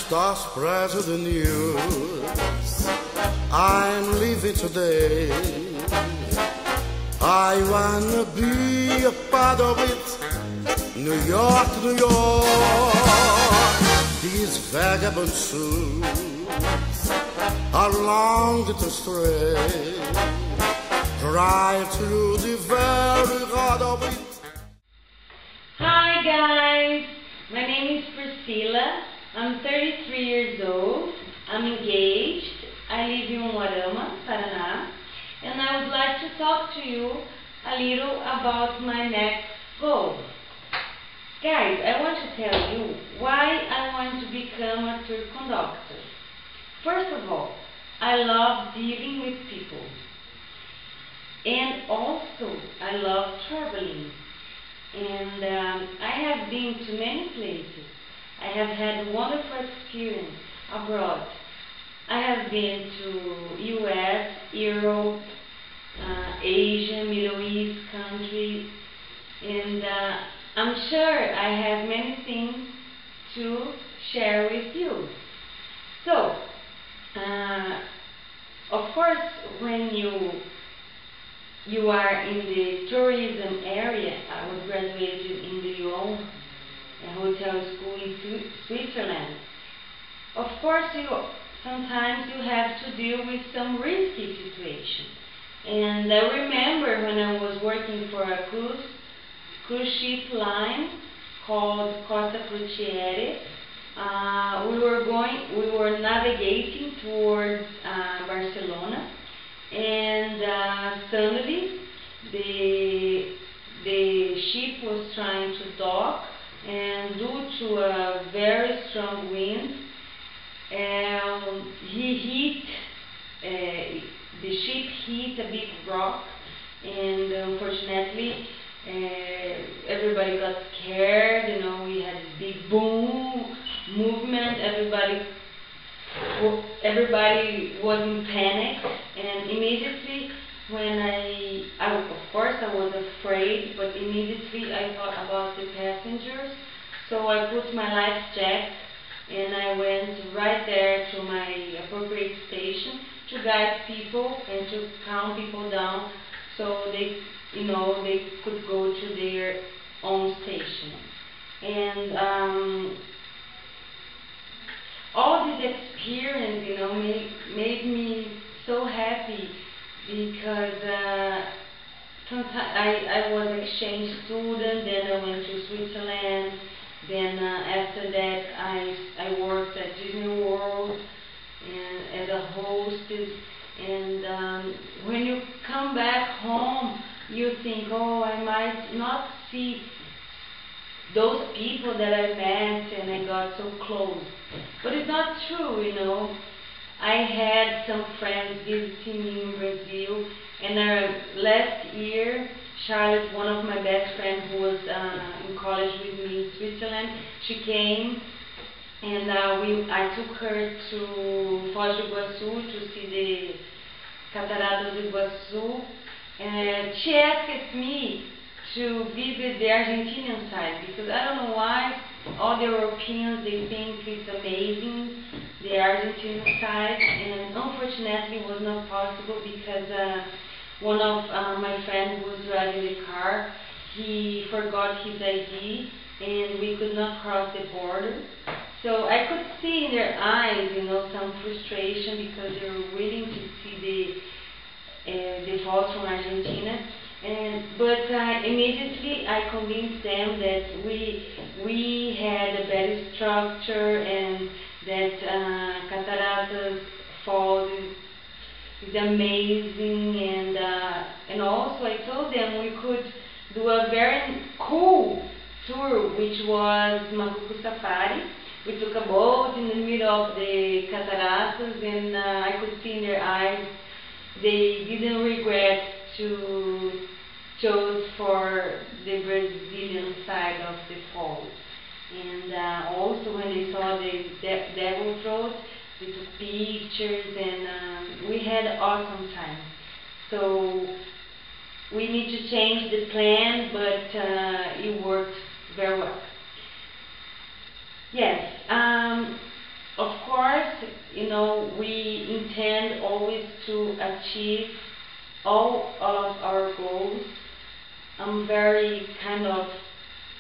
Está spread the news. I'm leaving today. I wanna be a part of it. New York, New York. These vagabond shoes are long to stray right through the very heart of it. Hi guys, my name is Priscila. I'm 33 years old. I'm engaged. I live in Uarama, Paraná, and I would like to talk to you a little about my next goal. Guys, I want to tell you why I want to become a tour conductor. First of all, I love dealing with people, and also I love traveling, and I have been to many places. I have had wonderful experience abroad. I have been to US, Europe, Asia, Middle East countries, and I'm sure I have many things to share with you. So, of course, when you are in the tourism area, I was graduated in the Lyon hotel school in Switzerland. Of course, sometimes you have to deal with some risky situations. And I remember when I was working for a cruise ship line called Costa Crociere. We were navigating towards Barcelona, and suddenly the ship was trying to dock, and due to a very strong wind, the ship hit a big rock, and unfortunately everybody got scared. We had this big boom movement. Everybody was in panic, and immediately when of course I was afraid, but immediately I thought about the passengers. So I put my life jacket and I went right there to my appropriate station to guide people and to calm people down so they could go to their own station. And all this experience, made me so happy, because I was an exchange student, then I went to Switzerland, then after that I worked at Disney World and as a hostess, and when you come back home you think, oh, I might not see those people that I met and I got so close. But it's not true. I had some friends visiting me in Brazil, and last year, Charlotte, one of my best friends who was in college with me in Switzerland, she came, and I took her to Foz do Iguaçu to see the Cataratas do Iguaçu, and she asked me to visit the Argentinian side, because I don't know why all the Europeans, they think it's amazing, the Argentinian side, and unfortunately it was not possible because one of my friends who was driving the car, he forgot his ID and we could not cross the border. So I could see in their eyes, some frustration, because they were waiting to see the falls from Argentina. But immediately I convinced them that we had a better structure, and that Cataratas Falls is amazing, and also I told them we could do a very cool tour, which was Macuco Safari. We took a boat in the middle of the Cataratas, and I could see in their eyes they didn't regret to chose for the Brazilian side of the falls. And also when they saw the devil throat, we took pictures, and we had an awesome time. So we need to change the plan, but it worked very well. Yes, of to achieve all of our goals. I'm very kind of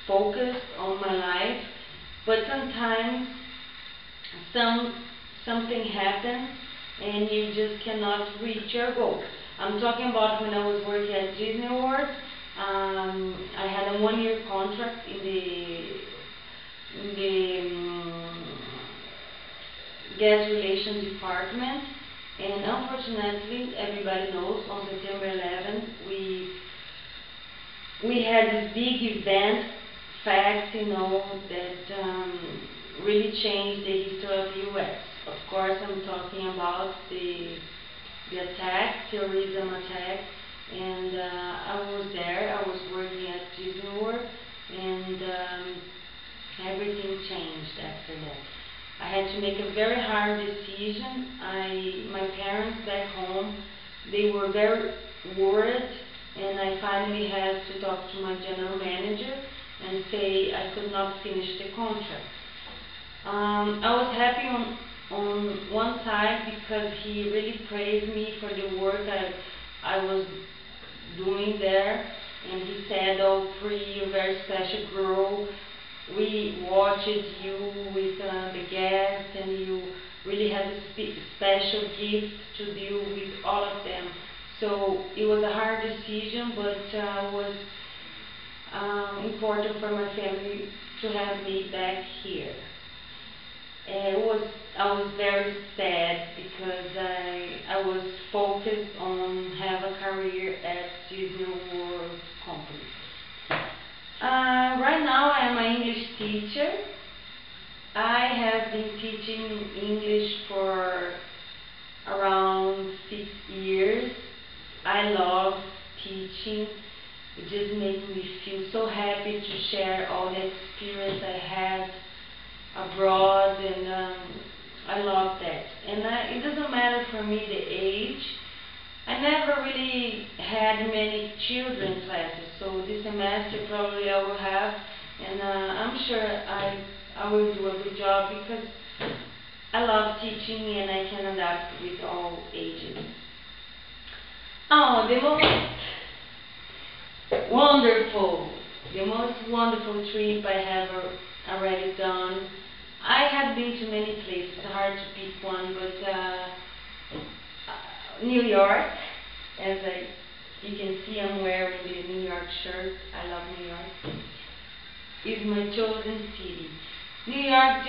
focused on my life, but sometimes something happens and you just cannot reach your goal. I'm talking about when I was working at Disney World. I had a 1-year contract in the guest relations department, and unfortunately, everybody knows, on September 11th, we had this big event, fact, that really changed the history of the U.S. Of course, I'm talking about the attack, terrorism attack, and I was there. I was working at Disney World, and everything changed after that. I had to make a very hard decision. My parents back home, they were very worried, and I finally had to talk to my general manager and say I could not finish the contract. I was happy on one side because he really praised me for the work I was doing there, and he said, "Oh, Pri, you're a very special girl. We watched you with the guests, and you really have a special gift to deal with all of them." So it was a hard decision, but it was important for my family to have me back here. I was very sad because I was focused on have a career at Disney World Company. Right now I am an English teacher. I have been teaching English for around 6 years. I love teaching. It just makes me feel so happy to share all the experience I had abroad, and I love that. And it doesn't matter for me the age. I never really had many children classes, so this semester probably I will have, and I'm sure I will do a good job because I love teaching and I can adapt with all ages. Oh, the most wonderful trip I have already done. I have been to many places. It's hard to pick one, but New York, you can see I'm wearing the New York shirt. I love New York. Is my chosen city. New York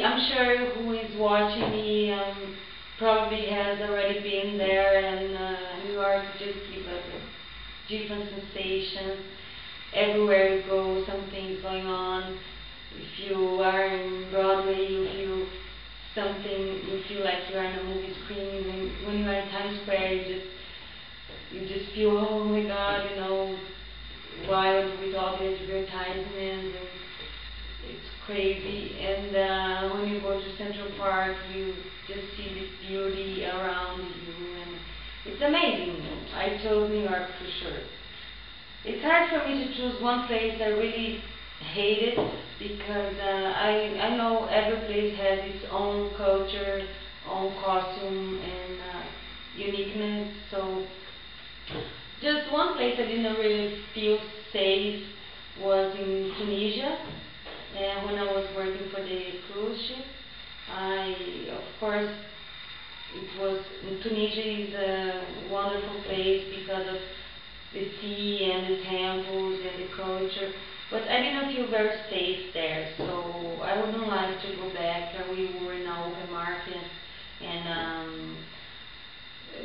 I'm sure who is watching me probably has already been there, and New York just gives us a different sensation. Everywhere you go, something's going on. If you are in Broadway, you feel something, you feel like you are in a movie screen. When you are in Times Square, you just feel, oh my God, wild with all the advertisements, and it's crazy. And when you go to Central Park, you just see the beauty around you, and it's amazing. I chose New York for sure. It's hard for me to choose one place I really hate it, because I know every place has its own culture, own costume, and uniqueness. So just one place I didn't really feel safe was in Tunisia, when I was working for the cruise ship. Of course, Tunisia is a wonderful place because of the sea and the temples and the culture, but I didn't feel very safe there, so I wouldn't like to go back. We were in an open market, and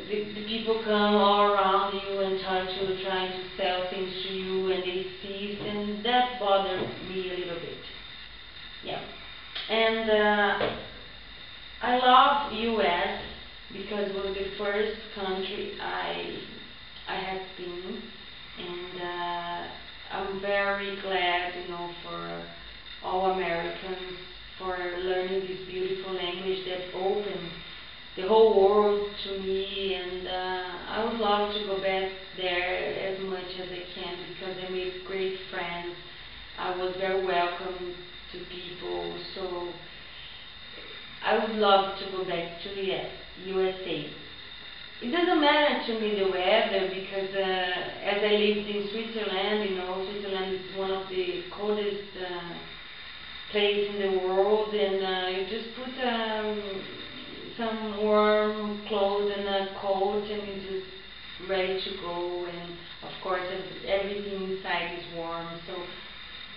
the people come all around you and touch you, trying to sell things to you, and they seize, and that bothered me a little bit. Yeah, and I love U.S. because it was the first country I had been, and I'm very glad, for all Americans for learning this beautiful language that opened the whole world to me, and I would love to go back there as much as I can because I made great friends. I was very welcome to people, so I would love to go back to USA. It doesn't matter to me the weather because as I lived in Switzerland, you know, Switzerland is one of the coldest place in the world, and you just put some warm clothes and a coat and you're just ready to go, and of course everything inside is warm, so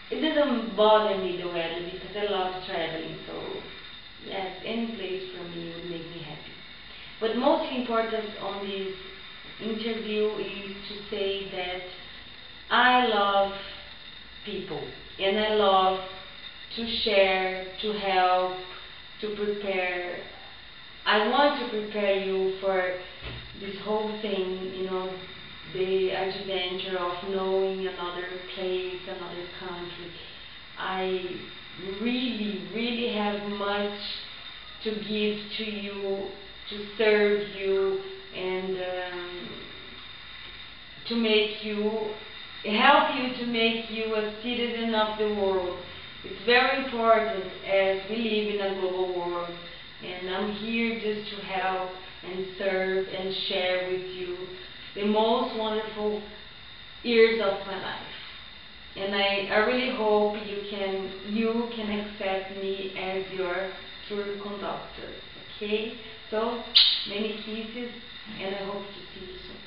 it doesn't bother me the weather because I love traveling, so yes, any place for me would make me happy. But most important on this interview is to say that I love people and I love to share, to help, to prepare. I want to prepare you for this whole thing, you know, the adventure of knowing another place, another country. I really, really have much to give to you, to serve you, and to make you, help you to make you a citizen of the world. It's very important as we live in a global world, and I'm here just to help and serve and share with you the most wonderful years of my life. And I really hope you can accept me as your tour conductor. Okay? So, many kisses, and I hope to see you soon.